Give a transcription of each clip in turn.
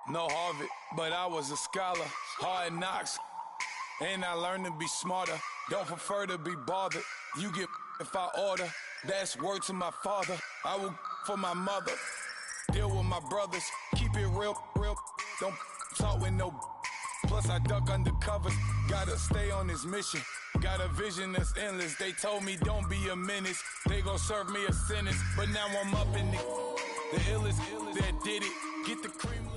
No Harvard, but I was a scholar. Hard knocks, and I learned to be smarter. Don't prefer to be bothered. You get if I order. That's word to my father. I will for my mother. Deal with my brothers. Keep it real. Don't talk with no. Plus I duck undercovers. Gotta stay on this mission. Got a vision that's endless. They told me don't be a menace. They gon' serve me a sentence. But now I'm up in the illest that did it. Get the cream.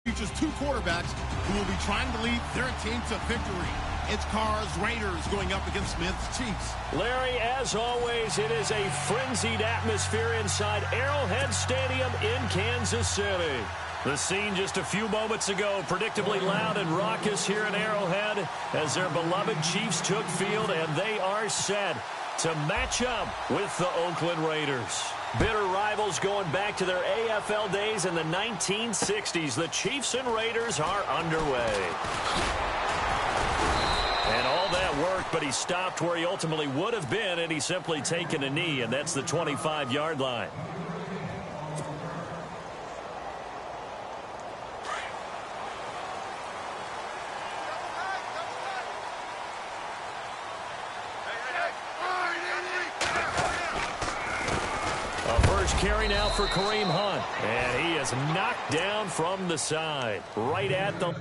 Features two quarterbacks who will be trying to lead their team to victory. It's Carr's Raiders going up against Smith's Chiefs. Larry, as always, it is a frenzied atmosphere inside Arrowhead Stadium in Kansas City. The scene just a few moments ago, predictably loud and raucous here in Arrowhead as their beloved Chiefs took field, and they are set to match up with the Oakland Raiders. Bitter rivals going back to their AFL days in the 1960s. The Chiefs and Raiders are underway. And all that worked, but he stopped where he ultimately would have been, and he's simply taken a knee, and that's the 25-yard line. Carry now for Kareem Hunt, and he is knocked down from the side, right at the...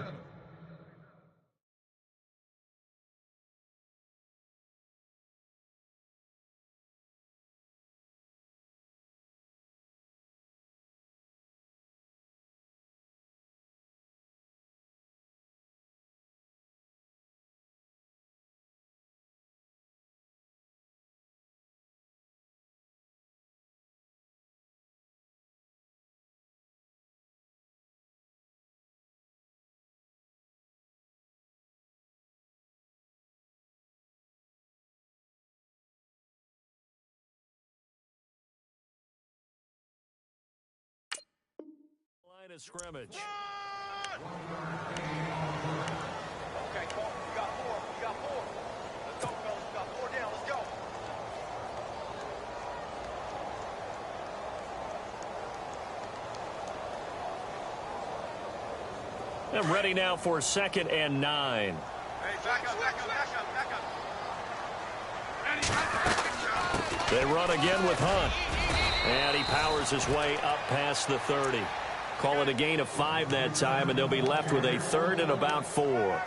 line of scrimmage. Okay, Cole, we got four. Let's go, fellas. We got four down. Let's go. And ready now for 2nd and 9. Hey, back up. They run again with Hunt. And he powers his way up past the 30. Call it a gain of 5 that time, and they'll be left with a 3rd and about 4.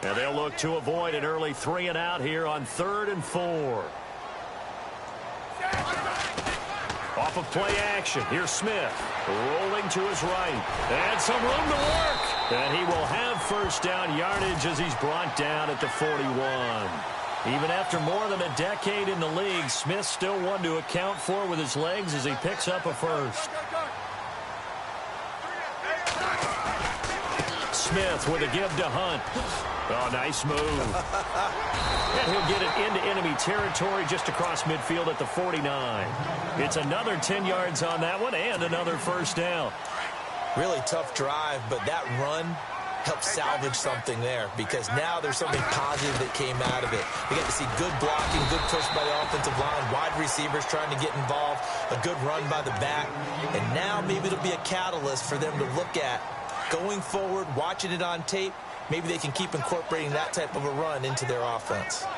And they'll look to avoid an early 3 and out here on 3rd and 4. Off of play action, here's Smith, rolling to his right. And some room to work. And he will have first down yardage as he's brought down at the 41. Even after more than a decade in the league, Smith still one to account for with his legs as he picks up a first. Smith with a give to Hunt. Oh, nice move. And he'll get it into enemy territory just across midfield at the 49. It's another 10 yards on that one and another first down. Really tough drive, but that run helped salvage something there because now there's something positive that came out of it. We got to see good blocking, good push by the offensive line, wide receivers trying to get involved, a good run by the back, and now maybe it'll be a catalyst for them to look at going forward, watching it on tape. Maybe they can keep incorporating that type of a run into their offense.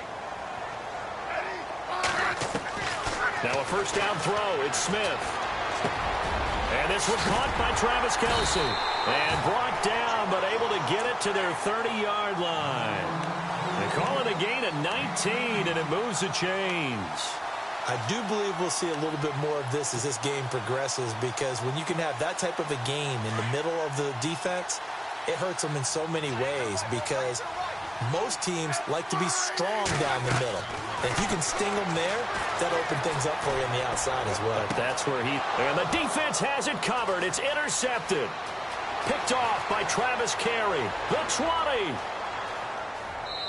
Now a first down throw. It's Smith. And this one caught by Travis Kelce. And brought down, but able to get it to their 30-yard line. They call it a gain of 19, and it moves the chains. I do believe we'll see a little bit more of this as this game progresses, because when you can have that type of a gain in the middle of the defense, it hurts them in so many ways, because most teams like to be strong down the middle. And if you can sting them there, that'll open things up for you on the outside as well. But that's where and the defense has it covered. It's intercepted. Picked off by Travis Carey. The 20.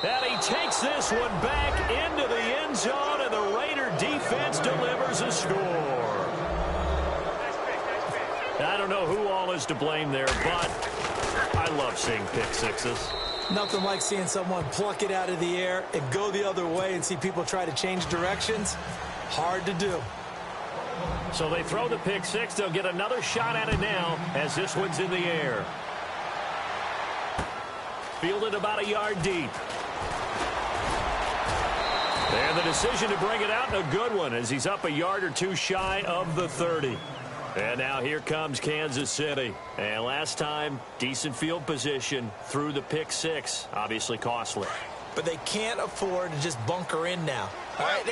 And he takes this one back into the end zone, and the Raider defense delivers a score. I don't know who all is to blame there, but I love seeing pick sixes. Nothing like seeing someone pluck it out of the air and go the other way and see people try to change directions. Hard to do. So they throw the pick six. They'll get another shot at it now as this one's in the air. Fielded about a yard deep. And the decision to bring it out, a good one, as he's up a yard or two shy of the 30. And now here comes Kansas City. And last time, decent field position through the pick six. Obviously costly. But they can't afford to just bunker in now. All right,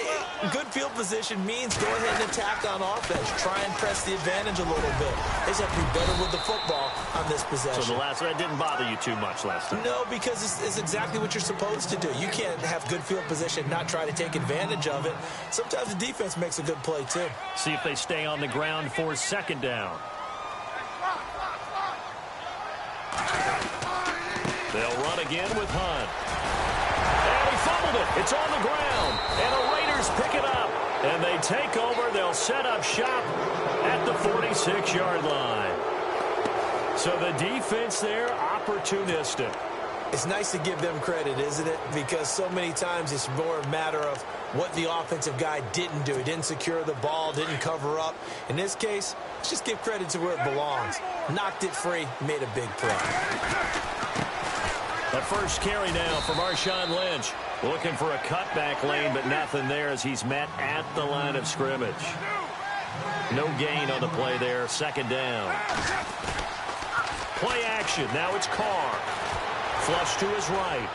good field position means go ahead and attack on offense. Try and press the advantage a little bit. They just have to be better with the football on this possession. So that didn't bother you too much last time? No, because it's exactly what you're supposed to do. You can't have good field position, not try to take advantage of it. Sometimes the defense makes a good play, too. See if they stay on the ground for second down. They'll run again with Hunt. And he fumbled it. It's on the ground. And the Raiders pick it up. And they take over. They'll set up shop at the 46-yard line. So the defense there, opportunistic. It's nice to give them credit, isn't it? Because so many times it's more a matter of what the offensive guy didn't do. He didn't secure the ball, didn't cover up. In this case, let's just give credit to where it belongs. Knocked it free, made a big play. The first carry now for Marshawn Lynch. Looking for a cutback lane, but nothing there as he's met at the line of scrimmage. No gain on the play there. Second down. Play action. Now it's Carr. Flush to his right.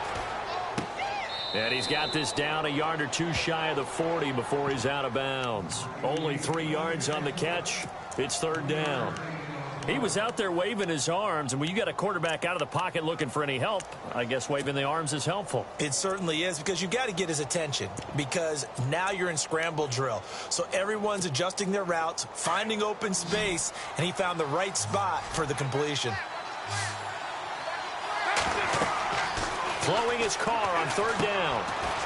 And he's got this down a yard or two shy of the 40 before he's out of bounds. Only 3 yards on the catch. It's third down. He was out there waving his arms, and when you got a quarterback out of the pocket looking for any help, I guess waving the arms is helpful. It certainly is, because you've got to get his attention, because now you're in scramble drill. So everyone's adjusting their routes, finding open space, and he found the right spot for the completion. Flowing his car on third down.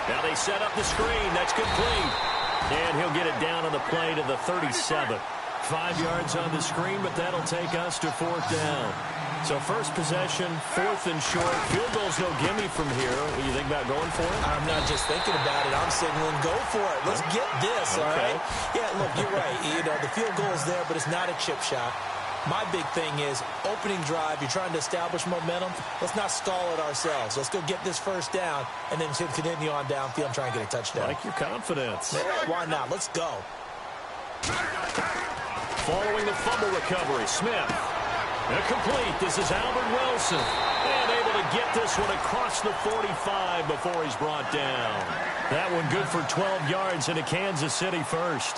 Now they set up the screen. That's complete. And he'll get it down on the play to the 37. 5 yards on the screen, but that'll take us to fourth down. So first possession, fourth and short. Field goal's no gimme from here. What do you think about going for it? I'm not just thinking about it. I'm signaling go for it. Let's get this, all right? Yeah, look, you're right. You know, the field goal is there, but it's not a chip shot. My big thing is opening drive. You're trying to establish momentum. Let's not stall it ourselves. Let's go get this first down and then continue on downfield and try and get a touchdown. Like your confidence. Yeah, why not? Let's go. Following the fumble recovery, Smith. Complete. This is Albert Wilson. And able to get this one across the 45 before he's brought down. That one good for 12 yards into Kansas City first.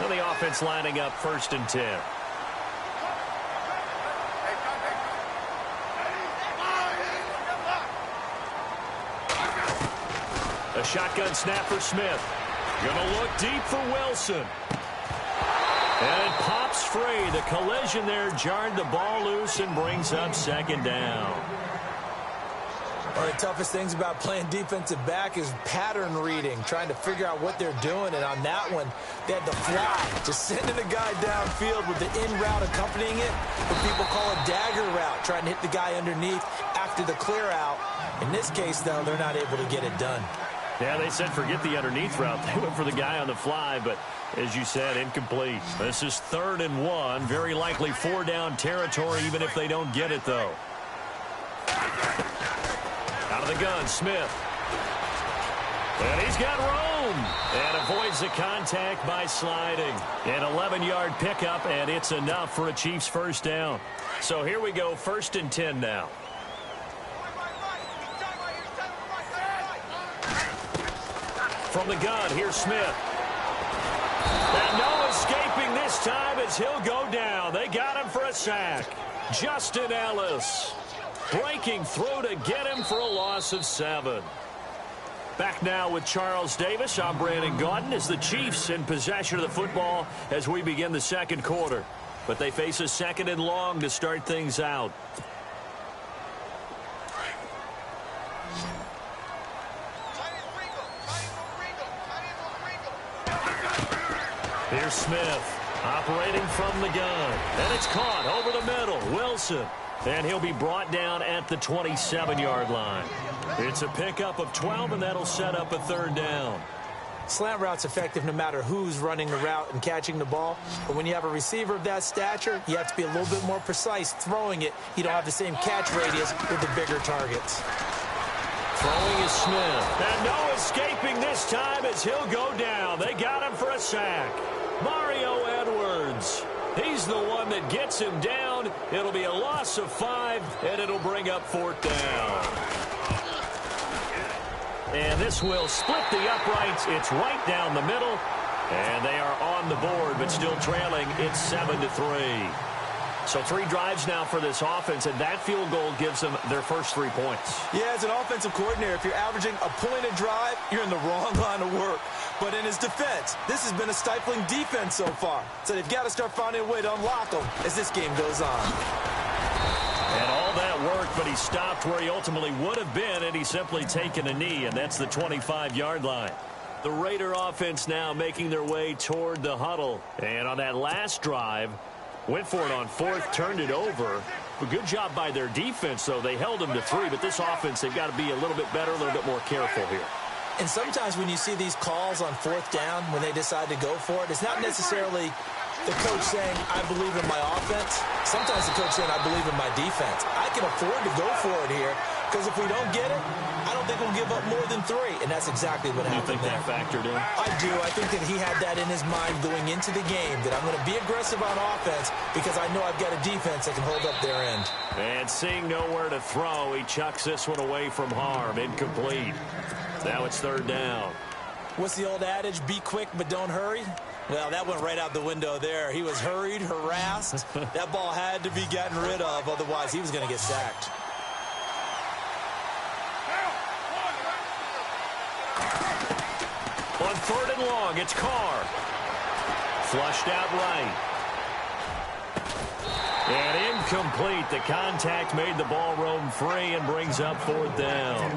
And the offense lining up first and 10. A shotgun snap for Smith. Gonna look deep for Wilson. And it pops free. The collision there jarred the ball loose and brings up second down. One of the toughest things about playing defensive back is pattern reading, trying to figure out what they're doing. And on that one, they had to fly, just sending the guy downfield with the in route accompanying it. What people call a dagger route, trying to hit the guy underneath after the clear out. In this case, though, they're not able to get it done. Yeah, they said forget the underneath route. They went for the guy on the fly, but as you said, incomplete. This is 3rd and 1. Very likely 4-down territory, even if they don't get it, though. Out of the gun, Smith. And he's got room. And avoids the contact by sliding. An 11-yard pickup, and it's enough for a Chiefs first down. So here we go, 1st and 10 now. From the gun, here's Smith. And no escaping this time as he'll go down. They got him for a sack. Justin Ellis breaking through to get him for a loss of 7. Back now with Charles Davis. I'm Brandon Gaudin as the Chiefs in possession of the football as we begin the second quarter. But they face a 2nd and long to start things out. Here's Smith. Operating from the gun. And it's caught over the middle. Wilson. And he'll be brought down at the 27-yard line. It's a pickup of 12, and that'll set up a third down. Slant route's effective no matter who's running the route and catching the ball. But when you have a receiver of that stature, you have to be a little bit more precise throwing it. You don't have the same catch radius with the bigger targets. Throwing is Smith. And no escaping this time as he'll go down. They got him for a sack. Mario Edwards. He's the one that gets him down. It'll be a loss of 5, and it'll bring up 4th down. And this will split the uprights. It's right down the middle. And they are on the board, but still trailing. It's 7-3. So 3 drives now for this offense, and that field goal gives them their first 3 points. Yeah, as an offensive coordinator, if you're averaging a point a drive, you're in the wrong line of work. But in his defense, this has been a stifling defense so far. So they've got to start finding a way to unlock them as this game goes on. And all that work, but he stopped where he ultimately would have been, and he's simply taken a knee, and that's the 25-yard line. The Raider offense now making their way toward the huddle. And on that last drive, went for it on 4th, turned it over. A good job by their defense, though. They held them to 3, but this offense, they've got to be a little bit better, a little bit more careful here. And sometimes when you see these calls on 4th down, when they decide to go for it, it's not necessarily the coach saying, I believe in my offense. Sometimes the coach saying, I believe in my defense. I can afford to go for it here, because if we don't get it, I don't think we'll give up more than 3. And that's exactly what happened there. You think that factored in? I do. I think that he had that in his mind going into the game, that I'm going to be aggressive on offense because I know I've got a defense that can hold up their end. And seeing nowhere to throw, he chucks this one away from harm. Incomplete. Now it's 3rd down. What's the old adage? Be quick, but don't hurry. Well, that went right out the window there. He was hurried, harassed. That ball had to be gotten rid of, otherwise he was going to get sacked. On 3rd and long, it's Carr. Flushed out right. And incomplete. The contact made the ball roam free and brings up 4th down.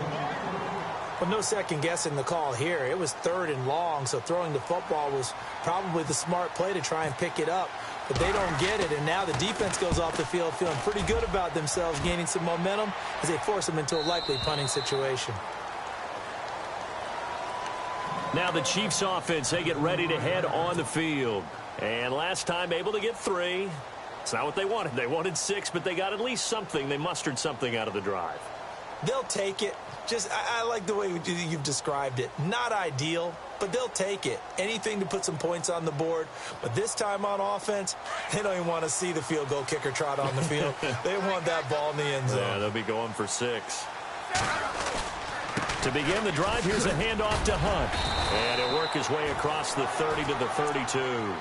Well, no second guessing the call here. It was 3rd and long, so throwing the football was probably the smart play to try and pick it up. But they don't get it, and now the defense goes off the field feeling pretty good about themselves, gaining some momentum as they force them into a likely punting situation. Now the Chiefs offense, they get ready to head on the field. And last time able to get 3. It's not what they wanted. They wanted 6, but they got at least something. They mustered something out of the drive. They'll take it. I like the way you've described it. Not ideal, but they'll take it. Anything to put some points on the board. But this time on offense, they don't even want to see the field goal kicker trot on the field. They want that ball in the end zone. Yeah, they'll be going for 6. To begin the drive, here's a handoff to Hunt. And he'll work his way across the 30 to the 32.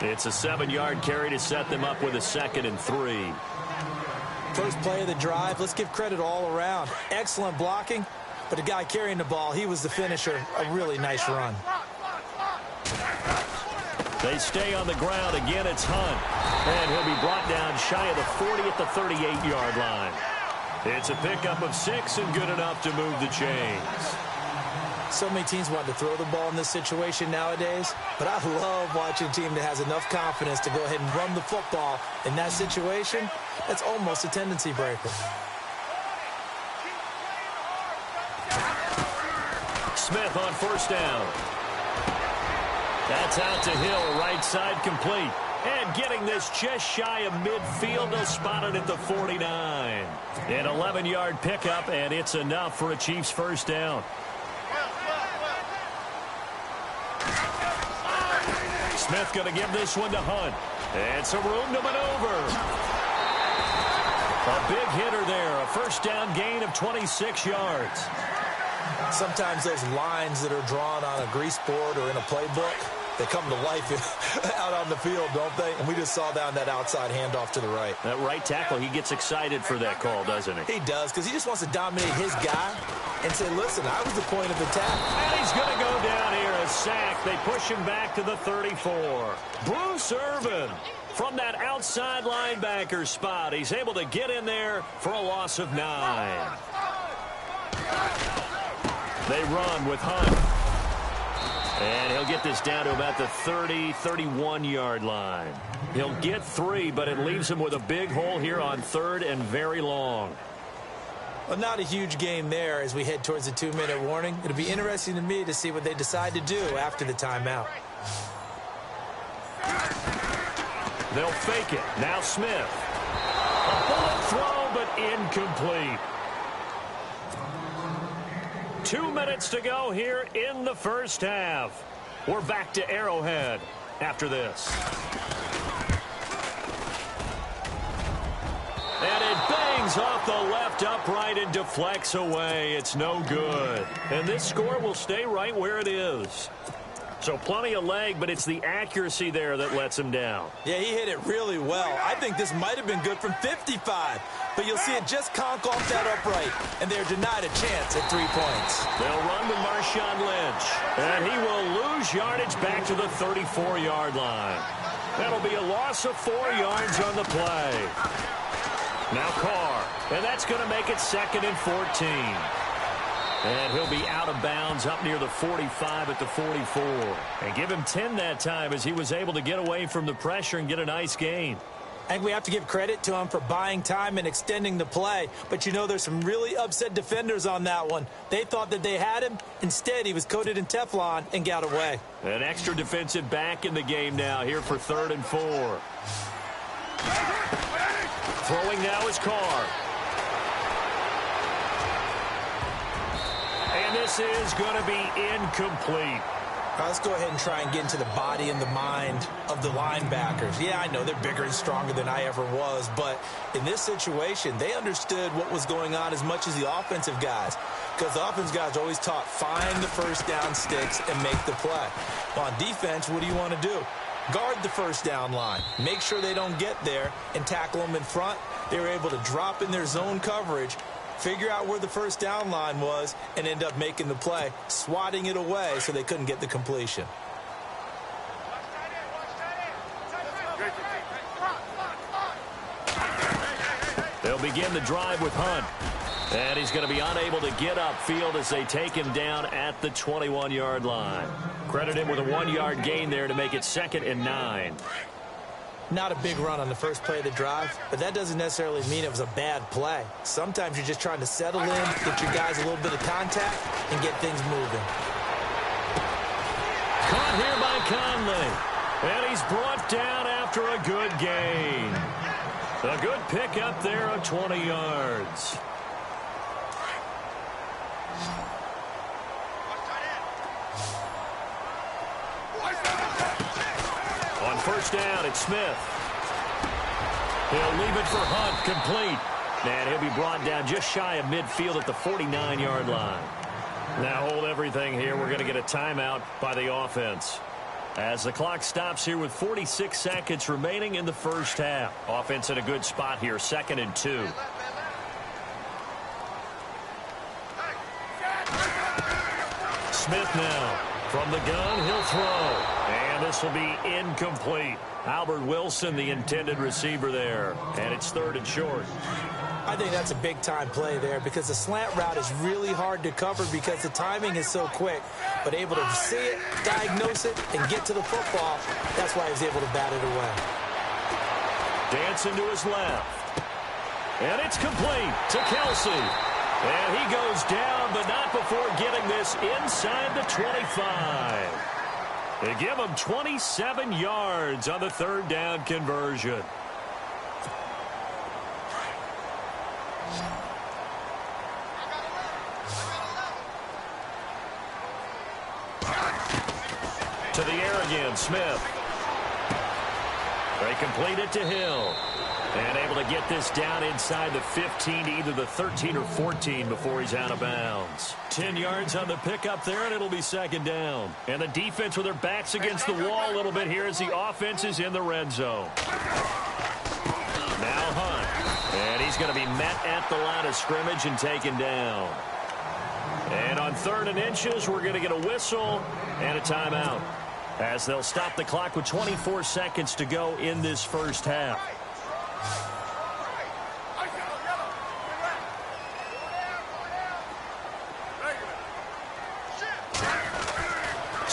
It's a 7-yard carry to set them up with a 2nd and 3. First play of the drive, let's give credit all around. Excellent blocking, but the guy carrying the ball, he was the finisher. A really nice run. They stay on the ground. Again, it's Hunt. And he'll be brought down shy of the 40 at the 38-yard line. It's a pickup of 6 and good enough to move the chains. So many teams want to throw the ball in this situation nowadays, but I love watching a team that has enough confidence to go ahead and run the football. In that situation, that's almost a tendency breaker. Smith on 1st down. That's out to Hill, right side complete. And getting this just shy of midfield, they'll spot it at the 49. An 11-yard pickup, and it's enough for a Chiefs 1st down. Smith going to give this one to Hunt. And some room to maneuver. A big hitter there. A 1st down gain of 26 yards. Sometimes those lines that are drawn on a grease board or in a playbook, they come to life out on the field, don't they? And we just saw down that outside handoff to the right. That right tackle, he gets excited for that call, doesn't he? He does, because he just wants to dominate his guy and say, listen, I was the point of attack. And he's going to go down here, a sack. They push him back to the 34. Bruce Irvin from that outside linebacker spot. He's able to get in there for a loss of 9. They run with Hunt. And he'll get this down to about the 30, 31-yard line. He'll get 3, but it leaves him with a big hole here on 3rd and very long. Well, not a huge gain there as we head towards the 2-minute warning. It'll be interesting to me to see what they decide to do after the timeout. They'll fake it. Now Smith. A bullet throw, but incomplete. 2 minutes to go here in the first half. We're back to Arrowhead after this. And it bangs off the left upright and deflects away. It's no good. And this score will stay right where it is. So plenty of leg, but it's the accuracy there that lets him down. Yeah, he hit it really well. I think this might have been good from 55. But you'll see it just conk off that upright, and they're denied a chance at 3 points. They'll run with Marshawn Lynch, and he will lose yardage back to the 34-yard line. That'll be a loss of 4 yards on the play. Now Carr, and that's going to make it 2nd and 14. And he'll be out of bounds up near the 45 at the 44. And give him 10 that time as he was able to get away from the pressure and get a nice gain. I think we have to give credit to him for buying time and extending the play. But, you know, there's some really upset defenders on that one. They thought that they had him. Instead, he was coated in Teflon and got away. An extra defensive back in the game now here for 3rd and 4. Throwing now is Carr. And this is going to be incomplete. Let's go ahead and try and get into the body and the mind of the linebackers. Yeah, I know they're bigger and stronger than I ever was, but in this situation, they understood what was going on as much as the offensive guys, because the offensive guys are always taught, find the first down sticks and make the play. On defense, what do you want to do? Guard the first down line. Make sure they don't get there and tackle them in front. They were able to drop in their zone coverage, figure out where the first down line was, and end up making the play, swatting it away so they couldn't get the completion. They'll begin the drive with Hunt. And he's going to be unable to get upfield as they take him down at the 21-yard line. Credit him with a 1-yard gain there to make it 2nd and 9. Not a big run on the first play of the drive, but that doesn't necessarily mean it was a bad play. Sometimes you're just trying to settle in, get your guys a little bit of contact, and get things moving. Caught here by Conley. And he's brought down after a good gain. A good pickup there of 20 yards. On first down, it's Smith. He'll leave it for Hunt, complete. And he'll be brought down just shy of midfield at the 49-yard line. Now hold everything here. We're going to get a timeout by the offense. As the clock stops here with 46 seconds remaining in the first half. Offense in a good spot here, 2nd and 2. Smith now. From the gun, he'll throw. And this will be incomplete. Albert Wilson, the intended receiver there. And it's 3rd and short. I think that's a big-time play there because the slant route is really hard to cover because the timing is so quick. But able to see it, diagnose it, and get to the football, that's why he was able to bat it away. Dancing to his left. And it's complete to Kelsey. And he goes down, but not before getting this inside the 25. They give him 27 yards on the 3rd down conversion. To the air again, Smith. They complete it to Hill. And able to get this down inside the 15 to either the 13 or 14 before he's out of bounds. 10 yards on the pickup there, and it'll be 2nd down. And the defense with their backs against the wall a little bit here as the offense is in the red zone. Now Hunt. And he's going to be met at the line of scrimmage and taken down. And on 3rd and inches, we're going to get a whistle and a timeout, as they'll stop the clock with 24 seconds to go in this first half.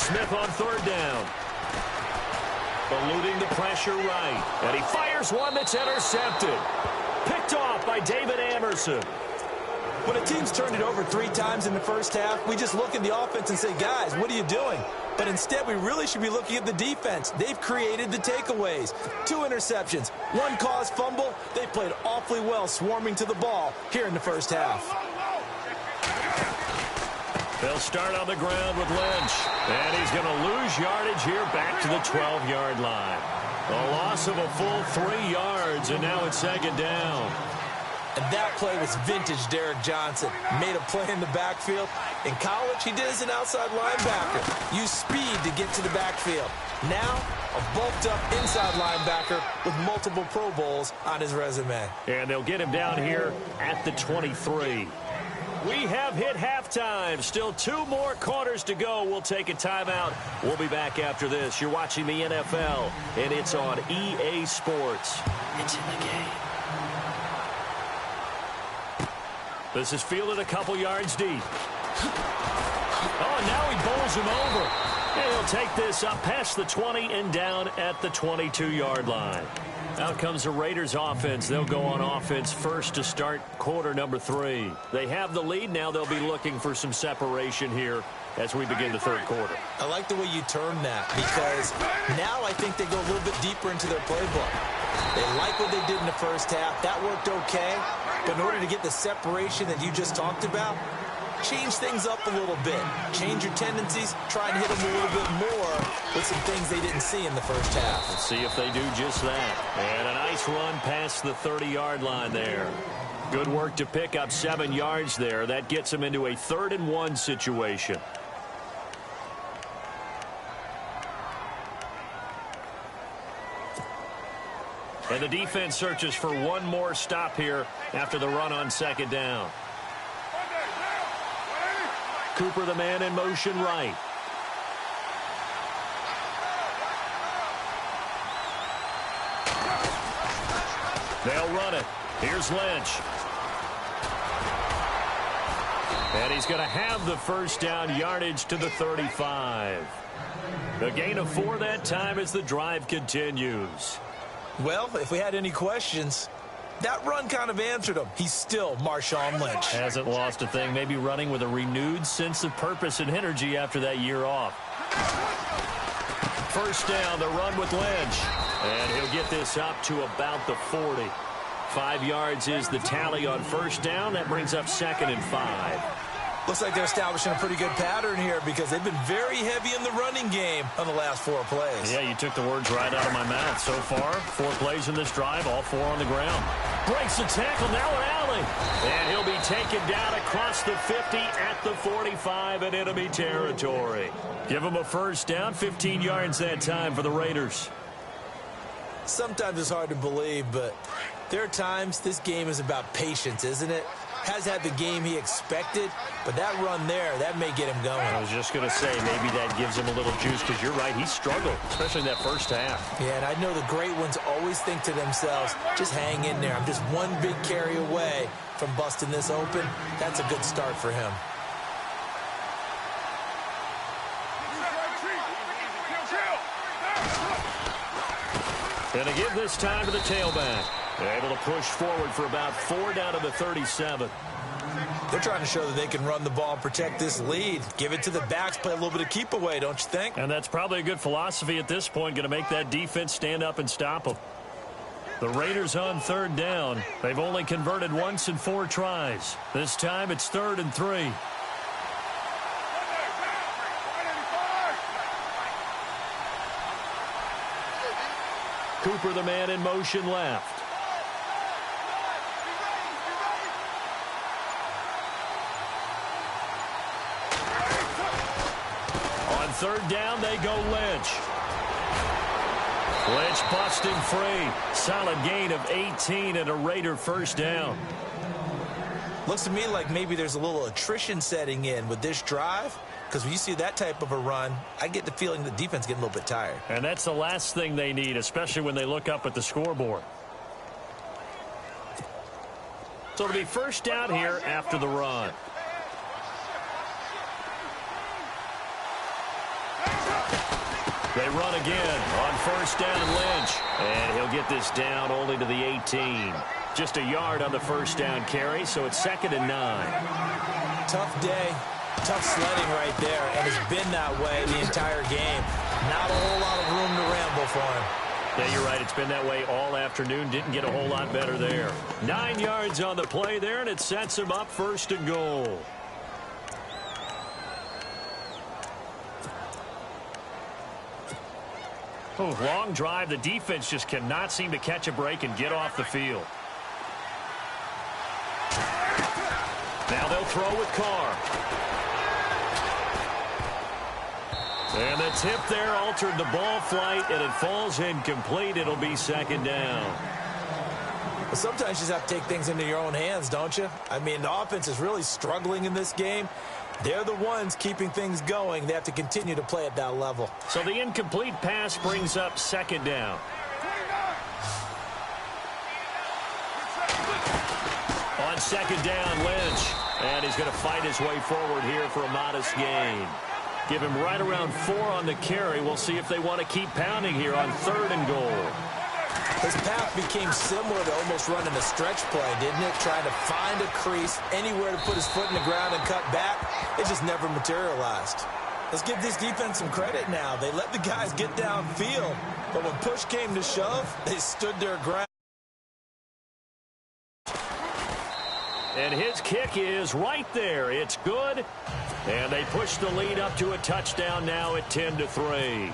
Smith on third down. Eluding the pressure right. And he fires one that's intercepted. Picked off by David Amerson. When a team's turned it over 3 times in the first half, we just look at the offense and say, guys, what are you doing? But instead, we really should be looking at the defense. They've created the takeaways. 2 interceptions, 1 caused fumble. They played awfully well swarming to the ball here in the first half. They'll start on the ground with Lynch. And he's going to lose yardage here back to the 12-yard line. A loss of a full 3 yards, and now it's second down. And that play was vintage Derek Johnson. Made a play in the backfield. In college, he did as an outside linebacker. Used speed to get to the backfield. Now, a bulked-up inside linebacker with multiple Pro Bowls on his resume. And they'll get him down here at the 23. We have hit halftime. Still 2 more quarters to go. We'll take a timeout. We'll be back after this. You're watching the NFL, and it's on EA Sports. It's in the game. This is fielded a couple yards deep. Oh, now he bowls him over. And he'll take this up past the 20 and down at the 22-yard line. Out comes the Raiders offense. They'll go on offense first to start quarter number 3. They have the lead. Now they'll be looking for some separation here as we begin the third quarter. I like the way you term that, because now I think they go a little bit deeper into their playbook. They like what they did in the first half. That worked okay. But in order to get the separation that you just talked about, change things up a little bit. Change your tendencies. Try and hit them a little bit more with some things they didn't see in the first half. Let's see if they do just that. And a nice run past the 30-yard line there. Good work to pick up 7 yards there. That gets them into a 3rd and 1 situation. And the defense searches for one more stop here after the run on second down. Cooper, the man in motion right. They'll run it. Here's Lynch. And he's going to have the first down, yardage to the 35. The gain of 4 that time as the drive continues. Well, if we had any questions, that run kind of answered him. He's still Marshawn Lynch. Hasn't lost a thing. Maybe running with a renewed sense of purpose and energy after that year off. First down, the run with Lynch. And he'll get this up to about the 40. 5 yards is the tally on first down. That brings up 2nd and 5. Looks like they're establishing a pretty good pattern here because they've been very heavy in the running game on the last 4 plays. Yeah, you took the words right out of my mouth. So far, 4 plays in this drive, all 4 on the ground. Breaks the tackle, now an alley. And he'll be taken down across the 50 at the 45 in enemy territory. Give him a first down, 15 yards that time for the Raiders. Sometimes it's hard to believe, but there are times this game is about patience, isn't it? Has had the game he expected, but that run there, that may get him going. I was just going to say, maybe that gives him a little juice, because you're right, he struggled, especially in that first half. Yeah, and I know the great ones always think to themselves, just hang in there. I'm just one big carry away from busting this open. That's a good start for him. And to give this time to the tailback. Able to push forward for about 4 down to the 37. They're trying to show that they can run the ball and protect this lead. Give it to the backs, play a little bit of keep away, don't you think? And that's probably a good philosophy at this point, going to make that defense stand up and stop them. The Raiders on 3rd down. They've only converted once in 4 tries. This time it's 3rd and 3. Cooper, the man in motion left. On 3rd down, they go Lynch. Lynch busting free. Solid gain of 18 and a Raider first down. Looks to me like maybe there's a little attrition setting in with this drive, because when you see that type of a run, I get the feeling the defense getting a little bit tired. And that's the last thing they need, especially when they look up at the scoreboard. So it'll be first down here after the run. They run again on first down, Lynch. And he'll get this down only to the 18. Just a yard on the first down carry, so it's 2nd and 9. Tough day, tough sledding right there, and it's been that way the entire game. Not a whole lot of room to ramble for him. Yeah, you're right. It's been that way all afternoon. Didn't get a whole lot better there. 9 yards on the play there, and it sets him up 1st and goal. Oh, long drive. The defense just cannot seem to catch a break and get off the field. Now they'll throw with Carr. And the tip there altered the ball flight, and it falls incomplete. It'll be 2nd down. Well, sometimes you just have to take things into your own hands, don't you? I mean, the offense is really struggling in this game. They're the ones keeping things going. They have to continue to play at that level. So the incomplete pass brings up 2nd down. On 2nd down, Lynch. And he's going to fight his way forward here for a modest gain. Give him right around 4 on the carry. We'll see if they want to keep pounding here on 3rd and goal. His path became similar to almost running a stretch play, didn't it? Trying to find a crease, anywhere to put his foot in the ground and cut back. It just never materialized. Let's give this defense some credit now. They let the guys get downfield, but when push came to shove, they stood their ground. And his kick is right there. It's good. And they push the lead up to a touchdown now at 10-3.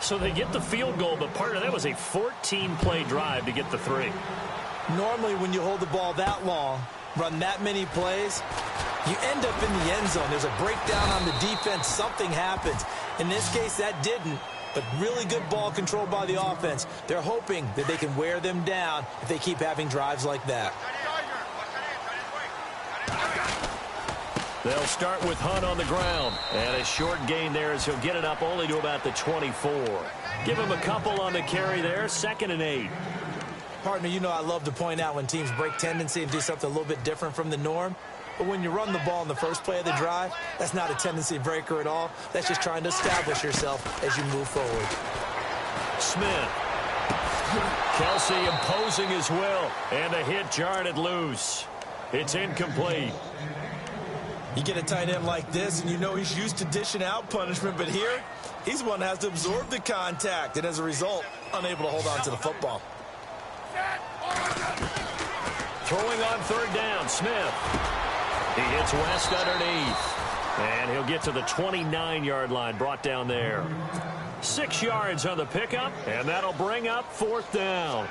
So they get the field goal, but part of that was a 14-play drive to get the 3. Normally, when you hold the ball that long, run that many plays, you end up in the end zone. There's a breakdown on the defense. Something happens. In this case, that didn't, but really good ball control by the offense. They're hoping that they can wear them down if they keep having drives like that. They'll start with Hunt on the ground. And a short gain there as he'll get it up only to about the 24. Give him a couple on the carry there. 2nd and 8. Partner, you know I love to point out when teams break tendency and do something a little bit different from the norm. But when you run the ball in the first play of the drive, that's not a tendency breaker at all. That's just trying to establish yourself as you move forward. Smith. Kelsey imposing his will. And a hit jarred it loose. It's incomplete. You get a tight end like this, and you know he's used to dishing out punishment, but here, he's the one that has to absorb the contact, and as a result, unable to hold on to the football. Throwing on 3rd down, Smith. He hits West underneath, and he'll get to the 29-yard line, brought down there. 6 yards on the pickup, and that'll bring up 4th down.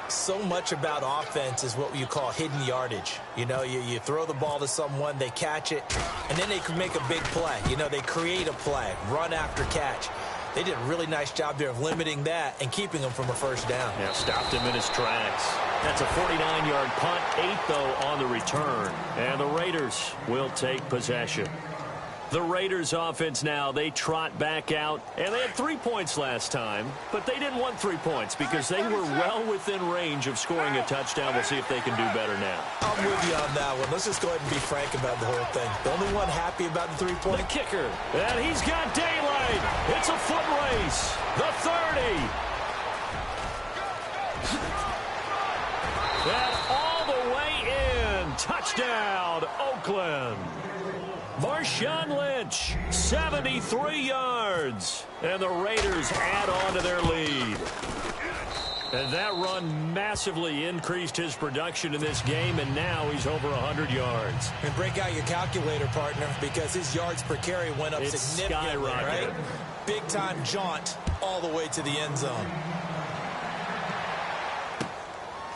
So much about offense is what you call hidden yardage. You know, you throw the ball to someone, they catch it, and then they can make a big play. You know, they create a play, run after catch. They did a really nice job there of limiting that and keeping him from a 1st down. Yeah, stopped him in his tracks. That's a 49-yard punt, 8, though, on the return. And the Raiders will take possession. The Raiders offense now, they trot back out, and they had 3 points last time, but they didn't want 3 points because they were well within range of scoring a touchdown. We'll see if they can do better now. I'm with you on that one. Let's just go ahead and be frank about the whole thing. The only one happy about the 3-point. The kicker, and he's got daylight. It's a foot race. The 30. And all the way in. Touchdown, Oakland. Marshawn Lynch, 73 yards. And the Raiders add on to their lead. And that run massively increased his production in this game, and now he's over 100 yards. And break out your calculator, partner, because his yards per carry went up significantly, right? Big-time jaunt all the way to the end zone.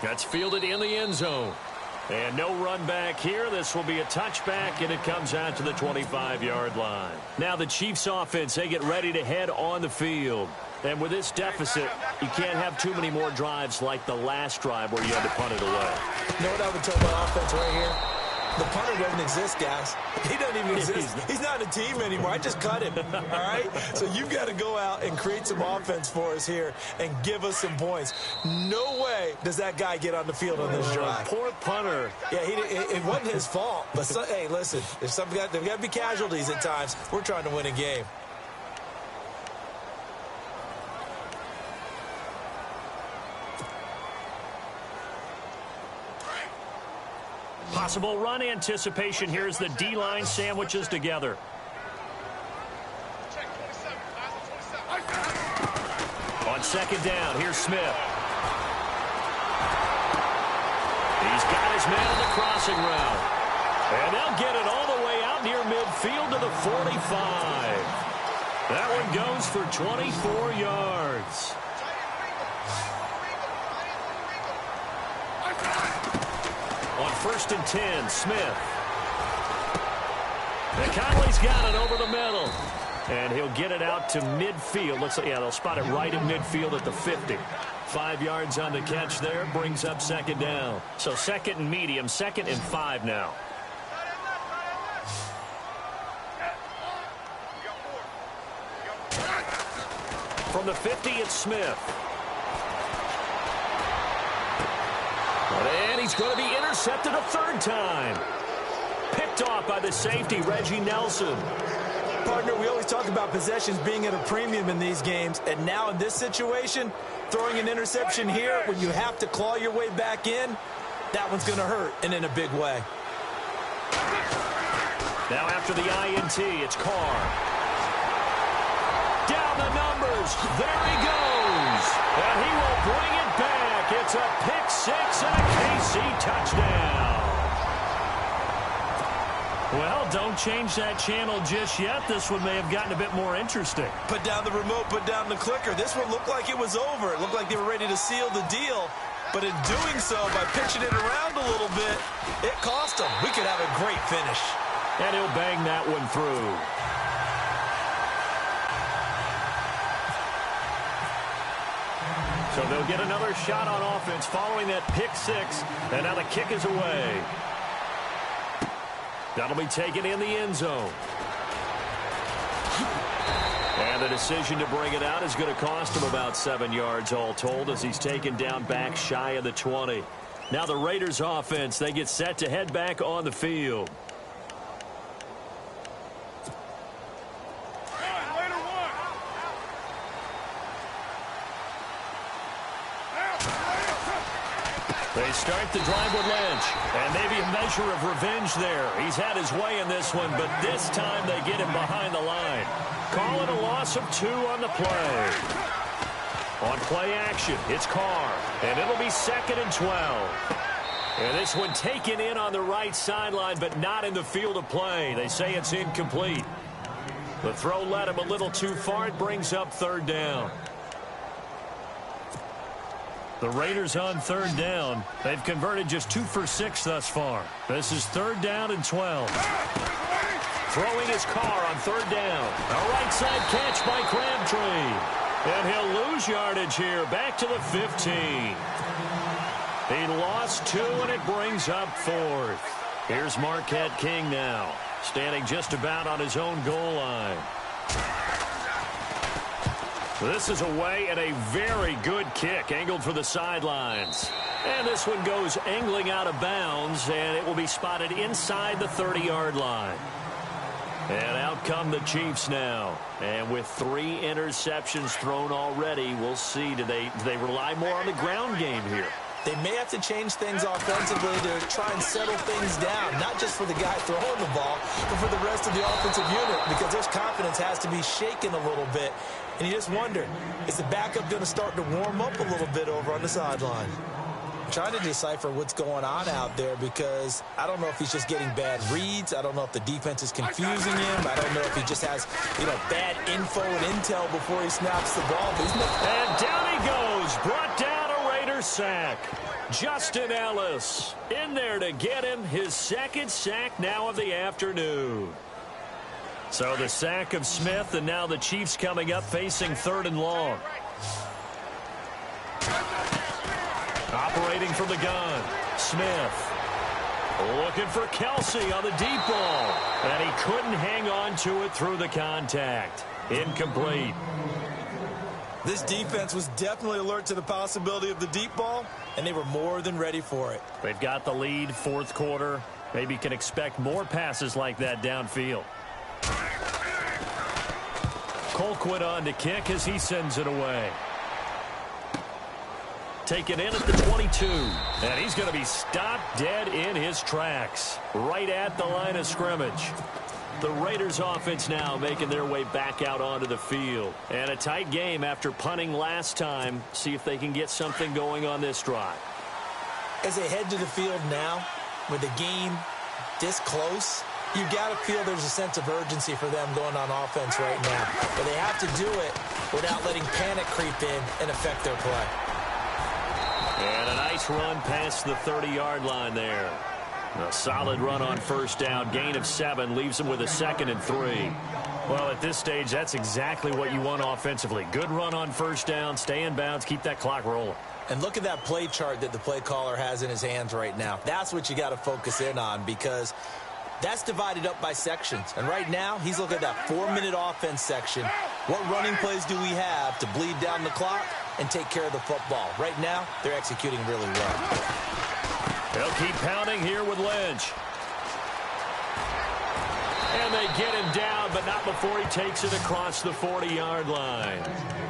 That's fielded in the end zone. And no run back here. This will be a touchback, and it comes out to the 25-yard line. Now the Chiefs offense, they get ready to head on the field. And with this deficit, you can't have too many more drives like the last drive where you had to punt it away. You know what I would tell my offense right here? The punter doesn't exist, guys. He doesn't even exist. He's not a team anymore. I just cut him, all right? So you've got to go out and create some offense for us here and give us some points. No way does that guy get on the field on this drive. Poor punter. Yeah, it wasn't his fault. But, hey, listen, there's got to be casualties at times. We're trying to win a game. Possible run anticipation here as the D-line sandwiches together. On second down, here's Smith. He's got his man on the crossing route. And they'll get it all the way out near midfield to the 45. That one goes for 24 yards. On 1st and 10, Smith. And Conley's got it over the middle. And he'll get it out to midfield. Looks like, yeah, they'll spot it right at midfield at the 50. 5 yards on the catch there, brings up second down. So 2nd and medium, 2nd and 5 now. From the 50, it's Smith. And he's going to be intercepted a 3rd time. Picked off by the safety, Reggie Nelson. Partner, we always talk about possessions being at a premium in these games, and now in this situation, throwing an interception here when you have to claw your way back in, that one's going to hurt, and in a big way. Now after the INT, it's Carr. Down the numbers. There he goes. And he will bring it back. It's a pick-6 and a KC touchdown. Well, don't change that channel just yet. This one may have gotten a bit more interesting. Put down the remote, put down the clicker. This one looked like it was over. It looked like they were ready to seal the deal. But in doing so, by pitching it around a little bit, it cost them. We could have a great finish. And he'll bang that one through. So they'll get another shot on offense following that pick-6. And now the kick is away. That'll be taken in the end zone. And the decision to bring it out is going to cost him about 7 yards all told as he's taken down back shy of the 20. Now the Raiders offense, they get set to head back on the field. They start the drive with Lynch, and maybe a measure of revenge there. He's had his way in this one, but this time they get him behind the line. Call it a loss of 2 on the play. On play action, it's Carr, and it'll be 2nd and 12. And this one taken in on the right sideline, but not in the field of play. They say it's incomplete. The throw led him a little too far. It brings up 3rd down. The Raiders on 3rd down. They've converted just 2 for 6 thus far. This is 3rd down and 12. Throwing his Carr on 3rd down. A right side catch by Crabtree. And he'll lose yardage here. Back to the 15. He lost 2, and it brings up 4th. Here's Marquette King now, standing just about on his own goal line. This is away and a very good kick angled for the sidelines. And this one goes angling out of bounds, and it will be spotted inside the 30-yard line. And out come the Chiefs now. And with 3 interceptions thrown already, we'll see. Do they rely more on the ground game here? They may have to change things offensively to try and settle things down, not just for the guy throwing the ball, but for the rest of the offensive unit, because their confidence has to be shaken a little bit. And you just wonder, is the backup going to start to warm up a little bit over on the sideline? I'm trying to decipher what's going on out there, because I don't know if he's just getting bad reads. I don't know if the defense is confusing him. I don't know if he just has, bad info and intel before he snaps the ball. And down he goes, brought down a Raider sack. Justin Ellis in there to get him his 2nd sack now of the afternoon. So the sack of Smith, and now the Chiefs coming up facing 3rd and long. Operating from the gun, Smith. Looking for Kelsey on the deep ball. And he couldn't hang on to it through the contact. Incomplete. This defense was definitely alert to the possibility of the deep ball, and they were more than ready for it. They've got the lead, 4th quarter. Maybe can expect more passes like that downfield. Colquitt on to kick as he sends it away. taken in at the 22. And he's going to be stopped dead in his tracks, right at the line of scrimmage. The Raiders offense now making their way back out onto the field. And a tight game after punting last time. See if they can get something going on this drive. As they head to the field now, with the game this close, you got to feel there's a sense of urgency for them going on offense right now. But they have to do it without letting panic creep in and affect their play. And a nice run past the 30-yard line there. A solid run on first down. Gain of 7 leaves them with a 2nd and 3. Well, at this stage, that's exactly what you want offensively. Good run on first down, stay in bounds, keep that clock rolling. And look at that play chart that the play caller has in his hands right now. That's what you got to focus in on, because that's divided up by sections. And right now, he's looking at that 4-minute offense section. What running plays do we have to bleed down the clock and take care of the football? Right now, they're executing really well. They'll keep pounding here with Lynch. And they get him down, but not before he takes it across the 40-yard line.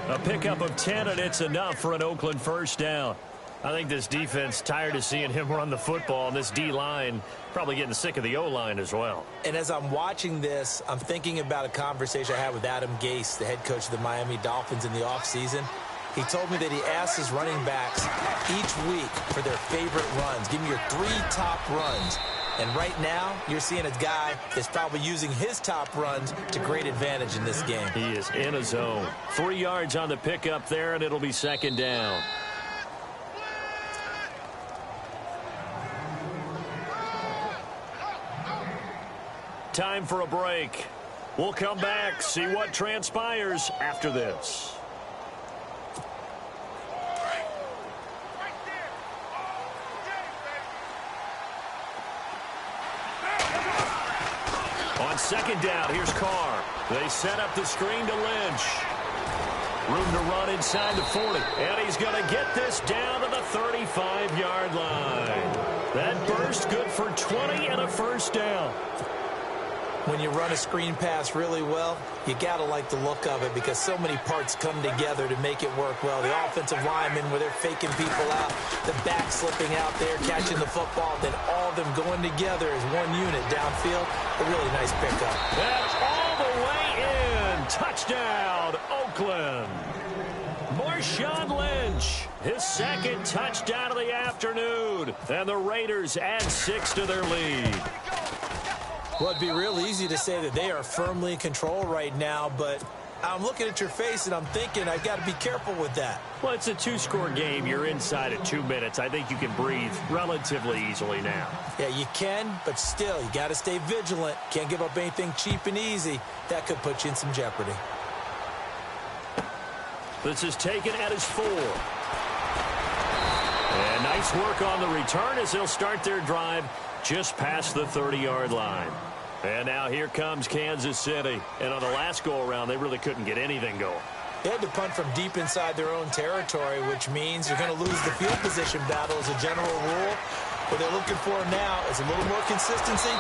A pickup of 10, and it's enough for an Oakland first down. I think this defense tired of seeing him run the football, and this D-line probably getting sick of the O-line as well. And as I'm watching this, I'm thinking about a conversation I had with Adam Gase, the head coach of the Miami Dolphins, in the offseason. He told me that he asked his running backs each week for their favorite runs. Give me your 3 top runs. And right now, you're seeing a guy that's probably using his top runs to great advantage in this game. He is in a zone. 3 yards on the pickup there, and it'll be 2nd down. Time for a break. We'll come back, see what transpires after this. On 2nd down, here's Carr. They set up the screen to Lynch. Room to run inside the 40. And he's going to get this down to the 35-yard line. That burst good for 20 and a first down. When you run a screen pass really well, you got to like the look of it, because so many parts come together to make it work well. The offensive linemen, where they're faking people out, the back slipping out there, catching the football, then all of them going together as one unit downfield. A really nice pickup. That's all the way in. Touchdown, Oakland. Marshawn Lynch, his 2nd touchdown of the afternoon. And the Raiders add 6 to their lead. Well, it'd be real easy to say that they are firmly in control right now, but I'm looking at your face and I'm thinking I've got to be careful with that. Well, it's a 2-score game. You're inside at 2 minutes. I think you can breathe relatively easily now. Yeah, you can, but still, you got to stay vigilant. Can't give up anything cheap and easy. That could put you in some jeopardy. This is taken at his 4. And nice work on the return as they'll start their drive just past the 30-yard line. And now here comes Kansas City. And on the last go-around, they really couldn't get anything going. They had to punt from deep inside their own territory, which means you're going to lose the field position battle as a general rule. What they're looking for now is a little more consistency,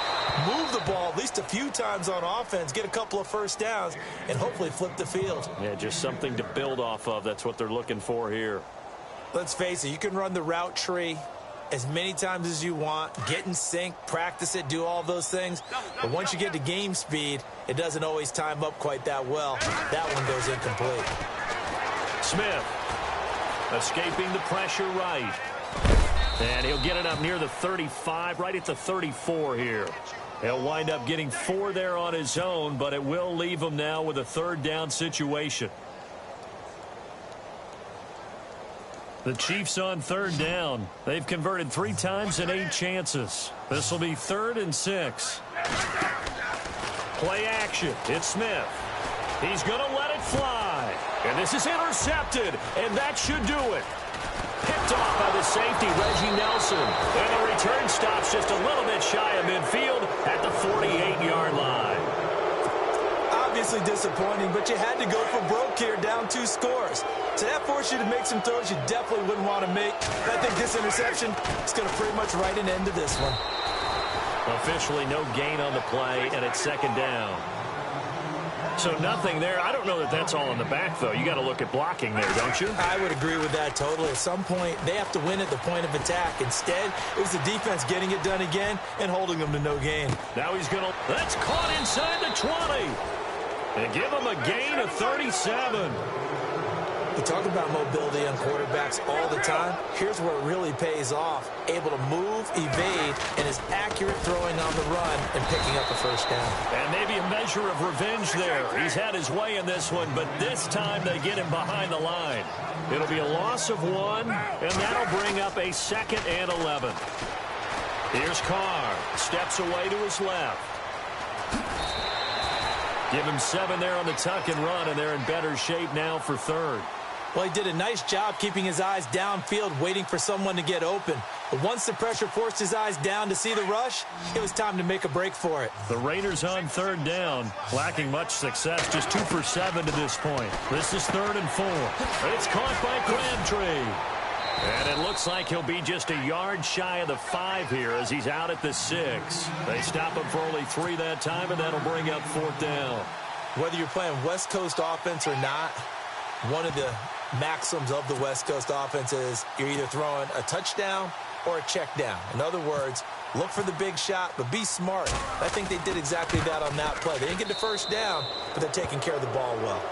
move the ball at least a few times on offense, get a couple of first downs, and hopefully flip the field. Yeah, just something to build off of. That's what they're looking for here. Let's face it, you can run the route tree as many times as you want, get in sync, practice it, do all those things. But once you get to game speed, it doesn't always time up quite that well. That one goes incomplete. Smith escaping the pressure right. And he'll get it up near the 35, right at the 34 here. He'll wind up getting 4 there on his own, but it will leave him now with a 3rd down situation. The Chiefs on 3rd down. They've converted 3 times in 8 chances. This will be 3rd and 6. Play action. It's Smith. He's going to let it fly. And this is intercepted, and that should do it. Picked off by the safety, Reggie Nelson. And the return stops just a little bit shy of midfield at the 48-yard line. Obviously disappointing, but you had to go for broke here, down 2 scores. So that forced you to make some throws you definitely wouldn't want to make. And I think this interception is going to pretty much write an end to this one. Officially no gain on the play, and it's 2nd down. So nothing there. I don't know that that's all in the back, though. You got to look at blocking there, don't you? I would agree with that totally. At some point, they have to win at the point of attack. Instead, it was the defense getting it done again and holding them to no gain. Now he's going to... That's caught inside the 20. And give him a gain of 37. We talk about mobility on quarterbacks all the time. Here's where it really pays off. Able to move, evade, and is accurate throwing on the run and picking up a first down. And maybe a measure of revenge there. He's had his way in this one, but this time they get him behind the line. It'll be a loss of 1, and that'll bring up a 2nd and 11. Here's Carr. Steps away to his left. Give him 7 there on the tuck and run, and they're in better shape now for 3rd. Well, he did a nice job keeping his eyes downfield, waiting for someone to get open. But once the pressure forced his eyes down to see the rush, it was time to make a break for it. The Raiders on 3rd down, lacking much success, just 2 for 7 to this point. This is 3rd and 4. It's caught by Crabtree. And it looks like he'll be just a yard shy of the 5 here as he's out at the 6. They stop him for only 3 that time, and that'll bring up 4th down. Whether you're playing West Coast offense or not, one of the maxims of the West Coast offense is you're either throwing a touchdown or a check down. In other words, look for the big shot, but be smart. I think they did exactly that on that play. They didn't get the first down, but they're taking care of the ball well.